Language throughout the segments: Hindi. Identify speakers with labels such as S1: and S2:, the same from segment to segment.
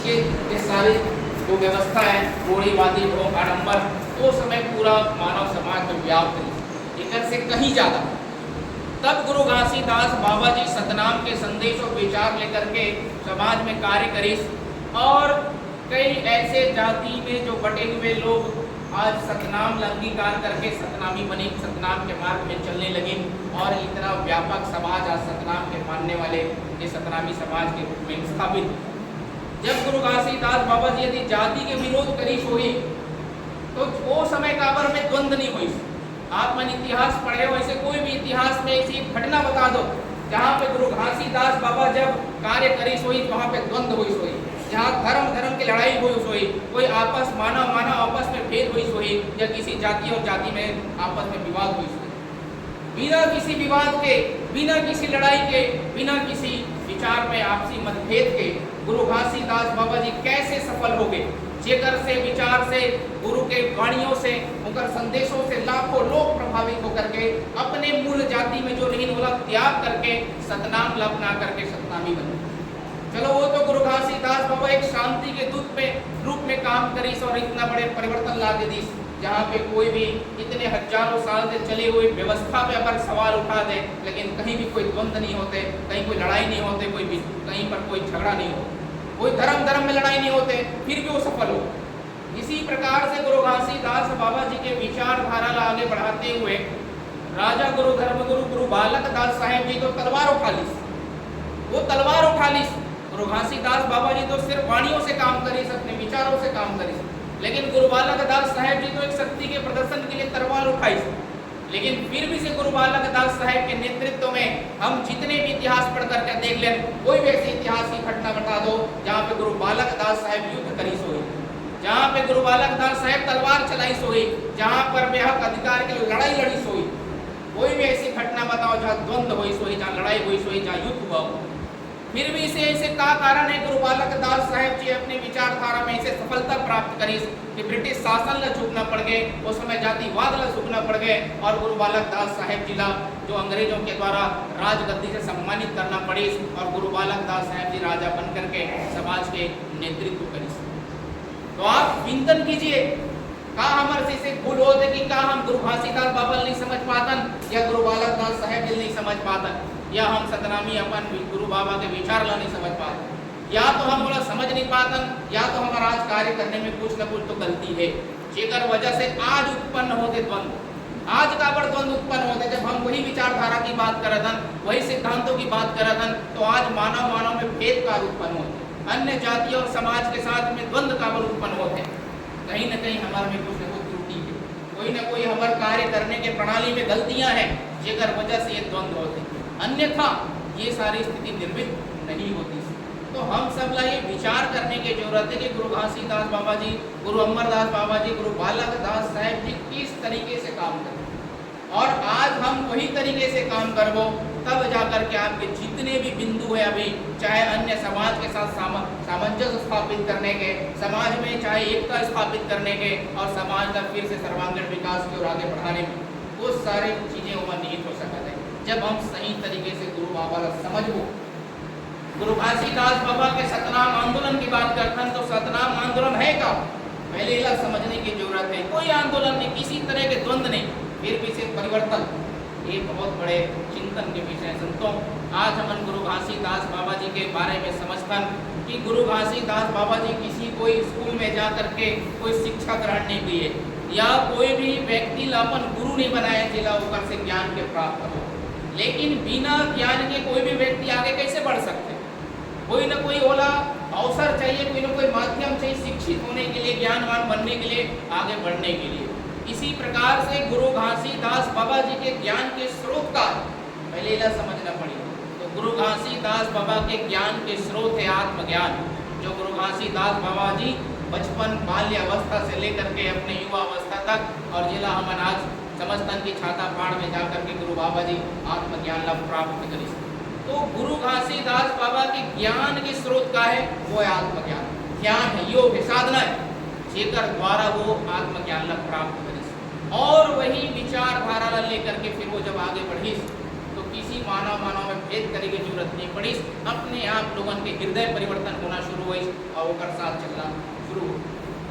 S1: के ये सारी जो व्यवस्था है रूढ़िवादी ढोंग आडंबर वो समय पूरा मानव समाज में व्याप्त थी, इधर से कहीं ज़्यादा। तब गुरु घासीदास बाबा जी सतनाम के संदेश और विचार लेकर के समाज में कार्य करी और कई ऐसे जाति में जो बटे हुए लोग आज सतनाम अंगीकार करके सतनामी बने, सतनाम के मार्ग में चलने लगे और इतना व्यापक समाज आज सतनाम के मानने वाले ये सतनामी समाज के रूप में स्थापित। जब गुरु घासीदास बाबा जी यदि जाति के विरोध करी हुई तो वो समय काबर में द्वंद्व नहीं हुई। आप मन इतिहास पढ़े हो, ऐसे कोई भी इतिहास में ऐसी घटना बता दो जहाँ पे गुरु घासीदास बाबा जब कार्य करी हुई वहाँ पे द्वंद्व हुई, जहाँ धर्म की लड़ाई हुई, कोई आपस मानव आपस में भेद हुई या किसी जाति और जाति में आपस में विवाद हुई। बिना किसी विवाद के, बिना किसी लड़ाई के, बिना किसी विचार में आपसी मतभेद के गुरु घासीदास बाबा जी कैसे सफल हो गए, जेकर से विचार से गुरु के वाणियों से उनकर संदेशों से लाखों लोग प्रभावित होकर के अपने मूल जाति में जो नहीं बोला त्याग करके सतनाम अपना करके सतनामी बने। चलो वो तो गुरु घासीदास बाबा एक शांति के दूत में रूप में काम करी और इतना बड़े परिवर्तन ला दे दी, जहाँ पे कोई भी इतने हजारों साल से चले हुए व्यवस्था पे अगर सवाल उठा दे लेकिन कहीं भी कोई द्वंद्व नहीं होते, कहीं कोई लड़ाई नहीं होते, कहीं पर कोई झगड़ा नहीं हो, कोई धर्म में लड़ाई नहीं होते, फिर भी वो सफल हो। इसी प्रकार से गुरु घासीदास बाबा जी के विचारधारा ला आगे बढ़ाते हुए राजा गुरु धर्मगुरु गुरु बालक दास साहेब जी तो तलवार उठा ली, वो तलवार उठा ली। गुरु घासीदास बाबा जी तो सिर्फ वाणियों से काम करी, अपने विचारों से काम करी, लेकिन गुरु बालक दास साहेब जी तो एक शक्ति के प्रदर्शन के लिए तलवार उठाई। लेकिन फिर भी से गुरु बालक दास साहेब के नेतृत्व में हम जितने भी इतिहास पढ़ करके देख लें, कोई भी ऐसी इतिहास की घटना बता दो जहाँ पे गुरु बालक दास साहेब युद्ध करी सोई, जहाँ पे गुरु बालक दास साहेब तलवार चलाई सोई, जहाँ पर बेहक अधिकार के लिए लड़ाई लड़ी सोई। कोई भी ऐसी घटना बताओ जहाँ द्वंद्व हुई सोई, जहाँ लड़ाई हुई सोई, जहाँ युद्ध हुआ हो। फिर भी इसे ऐसे का कारण है गुरु बालक दास साहेब जी अपनी विचारधारा में इसे सफलता प्राप्त करी कि ब्रिटिश शासन ला झुकना पड़ गए, उस समय जातिवाद ला झुकना पड़ गए और गुरु बालक दास साहेब जी ला जो अंग्रेजों के द्वारा राजगद्दी से सम्मानित करना पड़ी और गुरु बालक दास साहेब जी राजा बन करके समाज के नेतृत्व करी। तो आप चिंतन कीजिए, का हमारे से भूल होते कि का हम गुरु घासीदास बाबा नहीं समझ पातन या गुरु बालक दास साहेब जी नहीं समझ पातन, या हम सतनामी अपन गुरु बाबा के विचार ला नहीं समझ पाते, या तो हम बोला समझ नहीं पातन, या तो हमारा आज कार्य करने में कुछ न कुछ तो गलती है, जेकर वजह से आज उत्पन्न होते द्वंद्व। आज का बड़ द्वंद्व उत्पन्न होते जब हम वही विचारधारा की बात करत हन, वही सिद्धांतों की बात करत हन, तो आज मानव में भेद का उत्पन्न होते, अन्य जाति और समाज के साथ में द्वंद्व का उत्पन्न होते। कहीं न कहीं हमारे में कुछ न कुछ त्रुटि है, कोई न कोई हमारे कार्य करने के प्रणाली में गलतियां हैं, जेकर वजह से ये द्वंद्व होते, अन्यथा ये सारी स्थिति निर्मित नहीं होती। तो हम सब ला ये विचार करने की जरूरत है कि गुरु घासीदास बाबा जी, गुरु अमरदास बाबा जी, गुरु बालक दास साहेब जी किस तरीके से काम करें, और आज हम वही तरीके से काम करबो तब जाकर के आपके जितने भी बिंदु है अभी, चाहे अन्य समाज के साथ सामंजस्य स्थापित करने के, समाज में चाहे एकता स्थापित करने के और समाज का फिर से सर्वांगीण विकास की ओर आगे बढ़ाने में, वो सारी चीजें वहाँ निहित हो सकता है जब हम सही तरीके से गुरु बाबा का समझो। गुरु घासीदास बाबा के सतनाम आंदोलन की बात करते हैं तो सतनाम आंदोलन है का, पहले यह समझने की जरूरत है। कोई आंदोलन नहीं, किसी तरह के द्वंद्व नहीं, फिर भी से परिवर्तन, ये बहुत बड़े चिंतन के विषय। संतों, आज हम गुरु घासीदास बाबा जी के बारे में समझते कि गुरु घासीदास बाबा जी किसी कोई स्कूल में जा करके कोई शिक्षा ग्रहण नहीं किए, या कोई भी व्यक्ति अपन गुरु नहीं बनाए जिला ऊपर से ज्ञान के प्राप्त हो। लेकिन बिना ज्ञान के कोई भी व्यक्ति आगे कैसे बढ़ सकते? कोई ना कोई ओला अवसर चाहिए, कोई ना कोई माध्यम चाहिए शिक्षित होने के लिए, ज्ञानवान बनने के लिए, आगे बढ़ने के लिए। इसी प्रकार से गुरु घासीदास बाबा जी के ज्ञान के स्रोत का पहले यह समझना पड़ेगा। तो गुरु घासीदास बाबा के ज्ञान के स्रोत है आत्मज्ञान, जो गुरु घासीदास बाबा जी बचपन बाल्य अवस्था से लेकर के अपने युवा अवस्था तक और जिला हम आज समस्तन की छाता पाड़ में जाकर के गुरु बाबा जी आत्मज्ञान लाभ प्राप्त करी। तो गुरु घासीदास बाबा के ज्ञान के स्रोत का है वो है आत्मज्ञान। ज्ञान है, योग है, साधना है, जेकर द्वारा वो आत्मज्ञान लाभ प्राप्त करी और वही विचारधारा लेकर के फिर वो जब आगे बढ़ी तो किसी मानव में भेद करे की जरूरत नहीं पड़ी। अपने आप लोगों के हृदय परिवर्तन होना शुरू हुई और वो साथ चलना शुरू हो।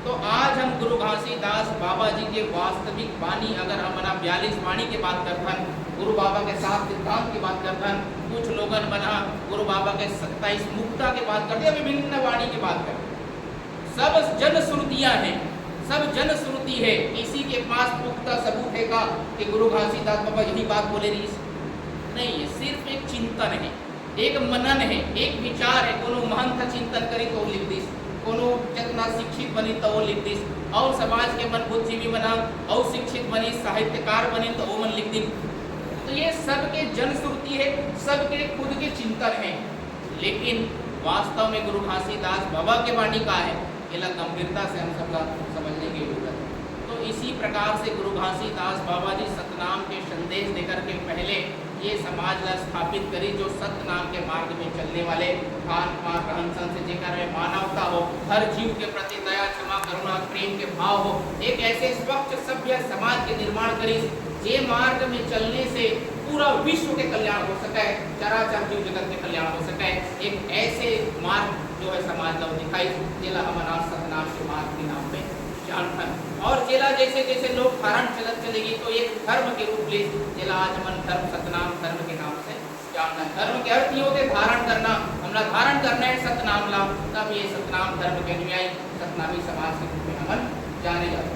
S1: तो आज हम गुरु घासीदास बाबा जी के वास्तविक वाणी, अगर हम 42 वाणी की बात करथन, गुरु बाबा के 7 सिद्धांत की बात करथन, कुछ लोगन बना गुरु बाबा के 27 मुक्ता की बात करते, विभिन्न वाणी की बात करते, सब जनश्रुतियां हैं, सब जनश्रुति है। किसी के पास पुख्ता सबूत है का कि गुरु घासीदास बाबा यही बात बोले रही? नहीं है, सिर्फ एक चिंतन है, एक मनन है, एक विचार है। कोनो महंत चिंतन करी तो लिख दी, कोनो जितना शिक्षित बनी तो वो लिख दी, और समाज के मन बुद्धिजीवी बना और शिक्षित बनी, साहित्यकार बनी तो वो मन लिख दी। तो ये सबके जनश्रुति है, सबके खुद के चिंतन है। लेकिन वास्तव में गुरु घासीदास बाबा के वाणी का है, इला गंभीरता से हम सबका समझने की जरूरत है। तो इसी प्रकार से गुरु घासीदास बाबा जी सतनाम के संदेश देकर के पहले ये समाज ला स्थापित करी, जो सतनाम के मार्ग में चलने वाले, खान पान रहन सहन से जेकर में मानवता हो, हर जीव के प्रति दया क्षमा करुणा प्रेम के भाव हो, एक ऐसे स्वच्छ सभ्य समाज के निर्माण करी जे मार्ग में चलने से पूरा विश्व के कल्याण हो सके, चराचर जीव जगत के कल्याण हो सके। एक ऐसे मार्ग जो है समाज को दिखाई, जिला हमारा सतनाम के मार्ग के नाम पे जानथन। और जिला जैसे जैसे लोग धारण चलत चलेगी तो एक धर्म के रूप ले, जिला आज मन धर्म सतनाम धर्म के नाम से जानना। धर्म के अर्थ ये होते धारण करना, हमला धारण करना है सतनाम ला, तब ये सतनाम धर्म के अनुयायी सतनामी समाज के रूप में हम जाने जाते।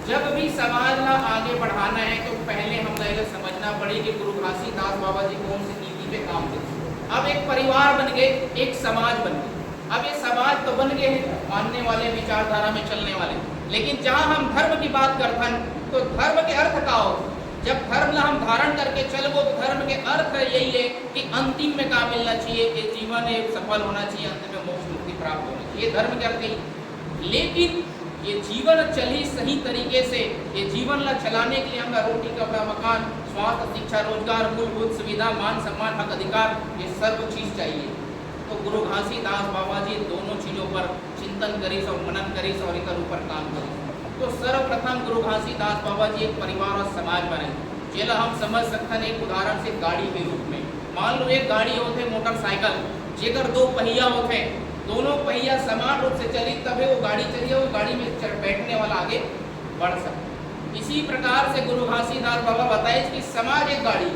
S1: जब भी समाज ला आगे बढ़ाना है तो पहले हम लोग समझना पड़ेगा कि गुरु घासीदास बाबा जी कौन सी नीति पे काम करते। अब एक परिवार बन गए, एक समाज बन गए। अब ये समाज तो बन गए हैं मानने वाले, विचारधारा में चलने वाले, लेकिन जहाँ हम धर्म की बात करते हैं तो धर्म के अर्थ का हो। जब धर्म ला हम धारण करके चलबो तो धर्म के अर्थ यही है कि अंतिम में क्या मिलना चाहिए, कि जीवन एक सफल होना चाहिए, अंत में मोक्ष मुक्ति प्राप्त होना चाहिए, धर्म के अर्थ ही। लेकिन ये जीवन चली सही तरीके से, ये जीवन ला चलाने के लिए हमें रोटी कपड़ा मकान स्वास्थ्य शिक्षा रोजगार मूलभूत सुविधा मान सम्मान हक अधिकार ये सर्व चीज चाहिए। तो गुरु घासीदास बाबा जी दोनों चीज़ों पर चिंतन करीस और मनन करीस और इकर ऊपर काम करीस। तो सर्वप्रथम गुरु घासीदास बाबा जी एक परिवार और समाज बने, जेला हम समझ सकते हैं एक उदाहरण से गाड़ी के रूप में। मान लो एक गाड़ी होते मोटरसाइकिल, जेकर 2 पहिया होते, दोनों पहिया समान रूप से चली तभी वो गाड़ी चली, वो गाड़ी में बैठने वाला आगे बढ़ सकता। इसी प्रकार से गुरु घासीदास बाबा बताए कि समाज एक गाड़ी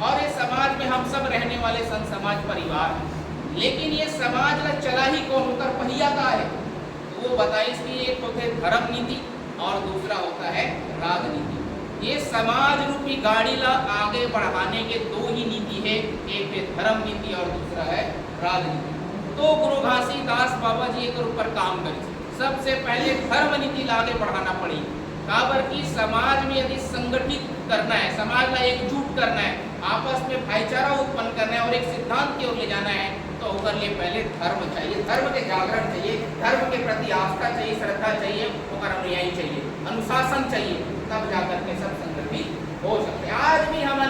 S1: और ये समाज में हम सब रहने वाले संत समाज परिवार हैं। लेकिन ये समाज ला चला ही कौन होकर पहिया का है, तो वो बताए कि एक होते है धर्म नीति और दूसरा होता है राजनीति। ये समाज रूपी गाड़ी ला आगे बढ़ाने के 2 ही नीति है, एक है धर्म नीति और दूसरा है राजनीति। तो गुरु घासीदास बाबा जी एक ऊपर काम करें। सबसे पहले धर्म नीति ला आगे बढ़ाना पड़ी, काबर की समाज में यदि संगठित करना है, समाज ला एकजुट करना है, आपस में भाईचारा उत्पन्न करना है और एक सिद्धांत की ओर ले जाना है, तो उसके लिए पहले धर्म चाहिए, धर्म के जागरण चाहिए, धर्म के प्रति आस्था चाहिए, श्रद्धा चाहिए, उसका अनुयायी चाहिए, अनुशासन चाहिए, तब जाकर के सब संगठित हो सकते हैं। आज भी हम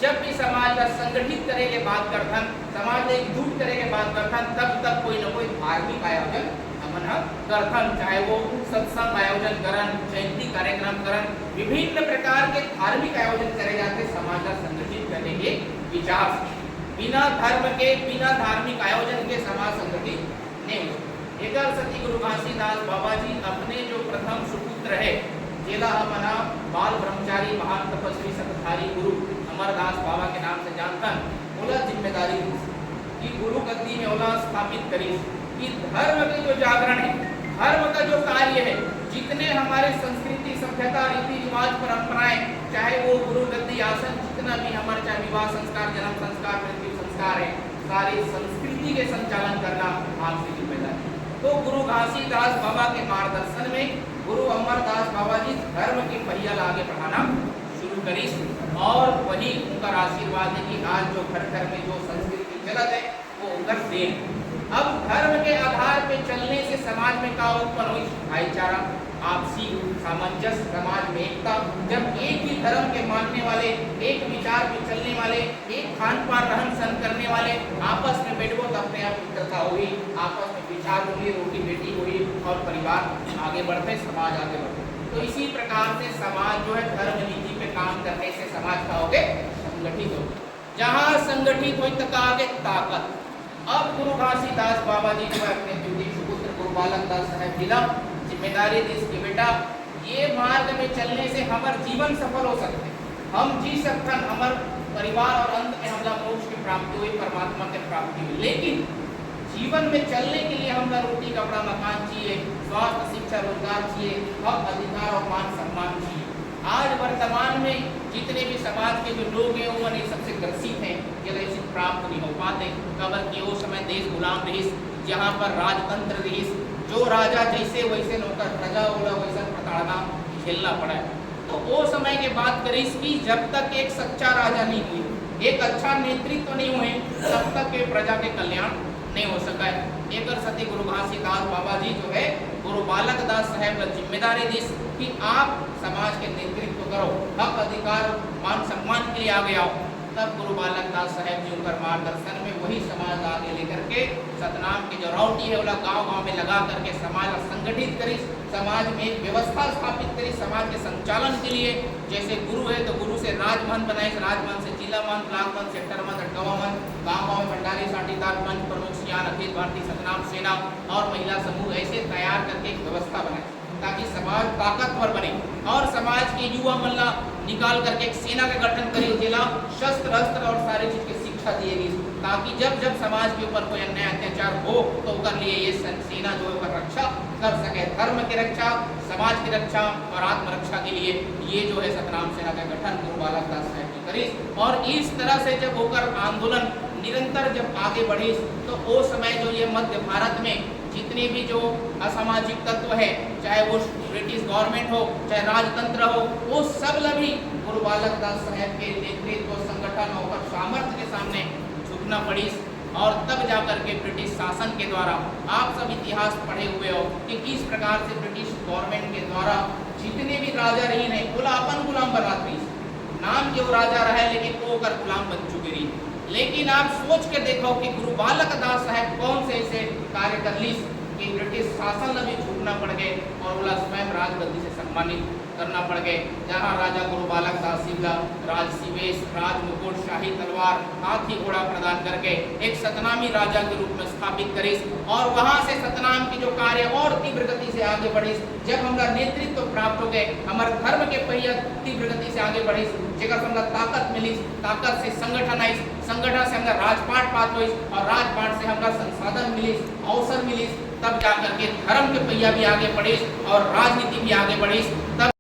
S1: जब भी समाज का संगठित करे के बात करथन, समाज को एकजुट करे के बात करथन, तब तक कोई न कोई धार्मिक आयोजन हमन करथन, चाहे वो सत्संग आयोजन करन, जयंती कार्यक्रम करन, विभिन्न प्रकार के धार्मिक आयोजन करे जाते समाज का संगठित करने के विचार से। बिना धर्म के, बिना धार्मिक आयोजन के समाज संगठित नहीं हो। एक सती गुरु घासीदास बाबा जी अपने जो प्रथम सुपुत्र है, जेला हमना बाल ब्रह्मचारी महान तपस्वी सतधारी गुरु अमरदास बाबा के नाम से जानतन, ओला जिम्मेदारी कि गुरु गद्दी में ओला स्थापित करी कि धर्म के जो जागरण है, धर्म का जो कार्य है, जितने हमारे संस्कृति सभ्यता रीति रिवाज परंपराएं, चाहे वो गुरु गद्दी आसन, जितना भी हमारे चाहे विवाह संस्कार जन्म संस्कार मृत्यु संस्कार है, सारी संस्कृति के संचालन करना आपकी जिम्मेदारी। तो गुरु घासीदास बाबा के मार्गदर्शन में गुरु अमरदास बाबा जी धर्म की पहिया आगे बढ़ाना शुरू करी और वही उनका आशीर्वाद है कि आज जो घर घर में जो संस्कृति चलत है वो उनका देन। अब धर्म के आधार पे चलने से समाज में क्या उत्पन्न हुई? भाईचारा, आपसी सामंजस्य, समाज में एकता। जब एक ही धर्म के मानने वाले, एक विचार पे चलने वाले, एक खान पान रहन सहन करने वाले आपस में बैठो तो अपने आप मित्रता हुई, आपस में विचार हुई, रोटी बेटी हुई और परिवार आगे बढ़ते, समाज आगे बढ़ते। तो इसी प्रकार से समाज जो है धर्म नीति पे काम करने से समाज का हो गए संगठित हो। जहाँ संगठित हुई तक आगे ताकत। अब गुरु घासीदास बाबा जी जो है अपने द्वितीय सुपुत्र गुरु बालक दास साहब जिला जिम्मेदारी दी कि बेटा ये मार्ग में चलने से हमार जीवन सफल हो सकते, हम जी सकते, हमार परिवार और अंत में हमला मोक्ष की प्राप्ति हुई, परमात्मा की प्राप्ति हुई। लेकिन जीवन में चलने के लिए हमला रोटी कपड़ा मकान चाहिए, स्वास्थ्य शिक्षा रोजगार चाहिए, हक अधिकार और मान सम्मान चाहिए। आज वर्तमान में जितने भी समाज के जो लोग हैं वो ये सबसे ग्रसित हैं, ये ऐसे प्राप्त नहीं हो पाते। कबर कि वो समय देश गुलाम रहीस, जहाँ पर राजतंत्र रहीस, जो राजा जैसे वैसे नौकर प्रजा होला वैसा प्रताड़ना झेलना पड़ा है। तो वो समय के बात करीस कि जब तक एक सच्चा राजा नहीं हुई, एक अच्छा नेतृत्व नहीं हुए, तब तक के प्रजा के कल्याण नहीं हो सका है। एक सती गुरु घासीदास बाबा जी जो है गुरु बालक दास साहब का जिम्मेदारी दी कि आप समाज के नेतृत्व करो, हक अधिकार मान सम्मान के लिए आगे आओ। तब गुरु बालक दास साहब जी उनका मार्गदर्शन में वही समाज आगे लेकर के सतनाम की जो राउटी है वो गांव-गांव में लगा करके समाज को संगठित करी, समाज में एक व्यवस्था स्थापित करी समाज के संचालन के लिए। जैसे गुरु है तो गुरु से राजमहल बनाए, राजमहल से जिला मन, ब्लॉक मन, सेक्टर मन, अटकावा मन, गाँव-गाँव में भंडारी साटीदार पंच प्रमुख सियान अखिल भारतीय सतनाम सेना और महिला समूह ऐसे तैयार करके एक व्यवस्था बनाए ताकि समाज ताकतवर बने। और समाज के युवा मल्ला निकाल करके एक सेना का गठन करी, जिला शस्त्र अस्त्र और सारी चीज की शिक्षा दी गई ताकि जब जब समाज के ऊपर कोई अन्याय अत्याचार हो तो उसके लिए ये सेना जो है रक्षा कर सके। धर्म की रक्षा, समाज की रक्षा और आत्मरक्षा के लिए ये जो है सतनाम सेना का गठन गुरु बालक दास साहब जी करी। और इस तरह से जब होकर आंदोलन निरंतर जब आगे बढ़ी तो वो समय जो ये मध्य भारत में जितने भी जो असामाजिक तत्व है, चाहे वो ब्रिटिश गवर्नमेंट हो चाहे राजतंत्र हो, वो सब लभी गुरु बालक दास साहब के नेतृत्व संगठन और सामर्थ्य के सामने झुकना पड़ी। और तब जाकर के ब्रिटिश शासन के द्वारा, आप सब इतिहास पढ़े हुए हो कि किस प्रकार से ब्रिटिश गवर्नमेंट के द्वारा जितने भी राजा रही ने अपन गुलाम बनाती, नाम जो राजा रहे लेकिन वो कर गुलाम बन चुकी रही। लेकिन आप सोच के देखो कि गुरु बालक दास साहब कौन से ऐसे कार्य कर ली कि ब्रिटिश शासन में भी झुकना पड़ गए और बोला स्वयं राजगद्दी से सम्मानित करना पड़ गए। जहाँ राजा गुरु बालक दास शिवला राजसी वेश, राज मुकुट, शाही तलवार, हाथी घोड़ा प्रदान करके एक सतनामी राजा के रूप में स्थापित करी। और वहाँ से सतनाम की जो कार्य और तीव्र गति से आगे बढ़ी। जब हमारा नेतृत्व प्राप्त हो गए, हमारे धर्म के पहिया तीव्र गति से आगे बढ़ी, जगह हमारा ताकत मिली, ताकत से संगठन आई, संगठन से हमारा राजपाट पात हुई और राजपाट से हमारा संसाधन मिली, अवसर मिली। तब जाकर के धर्म के पहिया भी आगे बढ़ी और राजनीति भी आगे बढ़ी। तब